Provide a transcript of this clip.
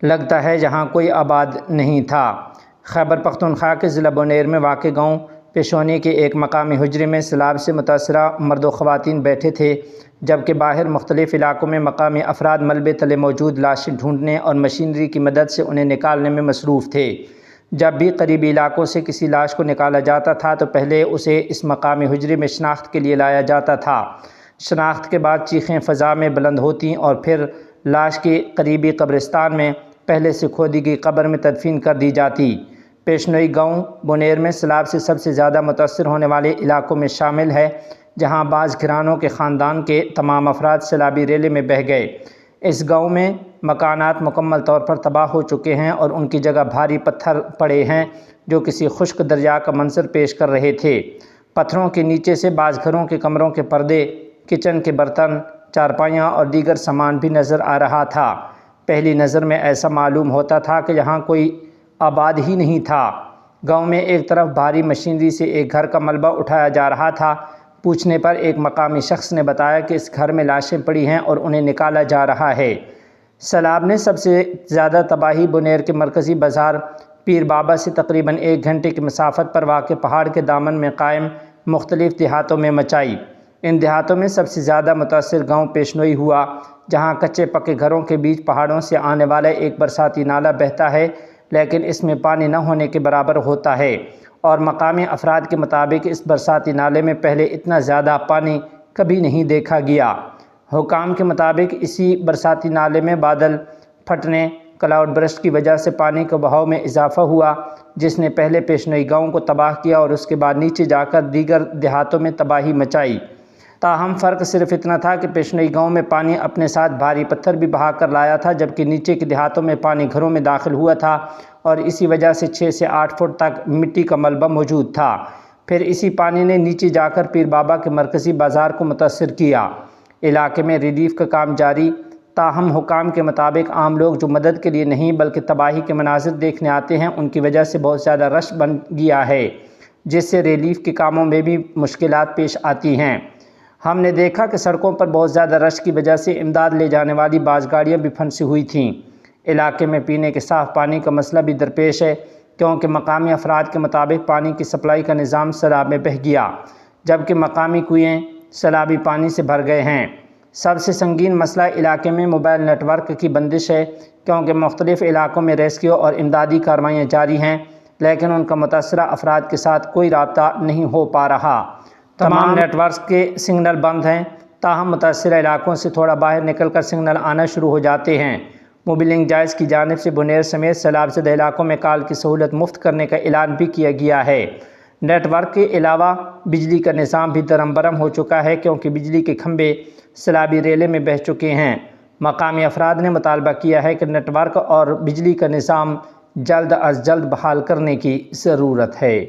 لگتا ہے جہاں کوئی آباد نہیں تھا۔ خیبر پختونخوا کے ضلع بونیر میں واقع گاؤں پیشونی کے ایک مقامی حجرے میں سیلاب سے متاثرہ مرد و خواتین بیٹھے تھے، جبکہ باہر مختلف علاقوں میں مقامی افراد ملبے تلے موجود لاشیں ڈھونڈنے اور مشینری کی مدد سے انہیں نکالنے میں مصروف تھے۔ جب بھی قریبی علاقوں سے کسی لاش کو نکالا جاتا تھا تو پہلے اسے اس مقامی حجرے میں شناخت کے لیے لایا جاتا تھا۔ شناخت کے بعد چیخیں فضا میں بلند ہوتیں اور پھر لاش کی قریبی قبرستان میں پہلے سے کھودی گئی قبر میں تدفین کر دی جاتی۔ پیشنوئی گاؤں بونیر میں سیلاب سے سب سے زیادہ متاثر ہونے والے علاقوں میں شامل ہے، جہاں بعض گھرانوں کے خاندان کے تمام افراد سیلابی ریلے میں بہہ گئے۔ اس گاؤں میں مکانات مکمل طور پر تباہ ہو چکے ہیں اور ان کی جگہ بھاری پتھر پڑے ہیں جو کسی خشک دریا کا منظر پیش کر رہے تھے۔ پتھروں کے نیچے سے بعض گھروں کے کمروں کے پردے، کچن کے برتن، چارپائیاں اور دیگر سامان بھی نظر آ رہا تھا۔ پہلی نظر میں ایسا معلوم ہوتا تھا کہ یہاں کوئی آباد ہی نہیں تھا۔ گاؤں میں ایک طرف بھاری مشینری سے ایک گھر کا ملبہ اٹھایا جا رہا تھا۔ پوچھنے پر ایک مقامی شخص نے بتایا کہ اس گھر میں لاشیں پڑی ہیں اور انہیں نکالا جا رہا ہے۔ سیلاب نے سب سے زیادہ تباہی بونیر کے مرکزی بازار پیر بابا سے تقریباً 1 گھنٹے کی مسافت پر واقع پہاڑ کے دامن میں قائم مختلف دیہاتوں میں مچائی۔ ان دیہاتوں میں سب سے زیادہ متاثر گاؤں پیشنوئی ہوا، جہاں کچے پکے گھروں کے بیچ پہاڑوں سے آنے والا ایک برساتی نالہ بہتا ہے، لیکن اس میں پانی نہ ہونے کے برابر ہوتا ہے، اور مقامی افراد کے مطابق اس برساتی نالے میں پہلے اتنا زیادہ پانی کبھی نہیں دیکھا گیا۔ حکام کے مطابق اسی برساتی نالے میں بادل پھٹنے، کلاؤڈ برسٹ کی وجہ سے پانی کے بہاؤ میں اضافہ ہوا، جس نے پہلے پیشنوئی گاؤں کو تباہ کیا اور اس کے بعد نیچے جا کر دیگر دیہاتوں میں تباہی مچائی۔ تاہم فرق صرف اتنا تھا کہ پیشنوئی گاؤں میں پانی اپنے ساتھ بھاری پتھر بھی بہا کر لایا تھا، جبکہ نیچے کے دیہاتوں میں پانی گھروں میں داخل ہوا تھا اور اسی وجہ سے 6 سے 8 فٹ تک مٹی کا ملبہ موجود تھا۔ پھر اسی پانی نے نیچے جا کر پیر بابا کے مرکزی بازار کو متاثر کیا۔ علاقے میں ریلیف کا کام جاری، تاہم حکام کے مطابق عام لوگ جو مدد کے لیے نہیں بلکہ تباہی کے مناظر دیکھنے آتے ہیں، ان کی وجہ سے بہت زیادہ رش بن گیا ہے، جس سے ریلیف کے کاموں میں بھی مشکلات پیش آتی ہیں۔ ہم نے دیکھا کہ سڑکوں پر بہت زیادہ رش کی وجہ سے امداد لے جانے والی بعض گاڑیاں بھی پھنسی ہوئی تھیں۔ علاقے میں پینے کے صاف پانی کا مسئلہ بھی درپیش ہے، کیونکہ مقامی افراد کے مطابق پانی کی سپلائی کا نظام سیلاب میں بہہ گیا، جبکہ مقامی کنویں سیلابی پانی سے بھر گئے ہیں۔ سب سے سنگین مسئلہ علاقے میں موبائل نیٹ ورک کی بندش ہے، کیونکہ مختلف علاقوں میں ریسکیو اور امدادی کارروائیاں جاری ہیں، لیکن ان کا متاثرہ افراد کے ساتھ کوئی رابطہ نہیں ہو پا رہا۔ تمام نیٹ ورکس کے سگنل بند ہیں، تاہم متاثرہ علاقوں سے تھوڑا باہر نکل کر سگنل آنا شروع ہو جاتے ہیں۔ موبی جائز کی جانب سے بونیر سمیت سیلاب زدہ علاقوں میں کال کی سہولت مفت کرنے کا اعلان بھی کیا گیا ہے۔ نیٹ ورک کے علاوہ بجلی کا نظام بھی درہم برہم ہو چکا ہے، کیونکہ بجلی کے کھمبے سیلابی ریلے میں بہہ چکے ہیں۔ مقامی افراد نے مطالبہ کیا ہے کہ نیٹ ورک اور بجلی کا نظام جلد از جلد بحال کرنے کی ضرورت ہے۔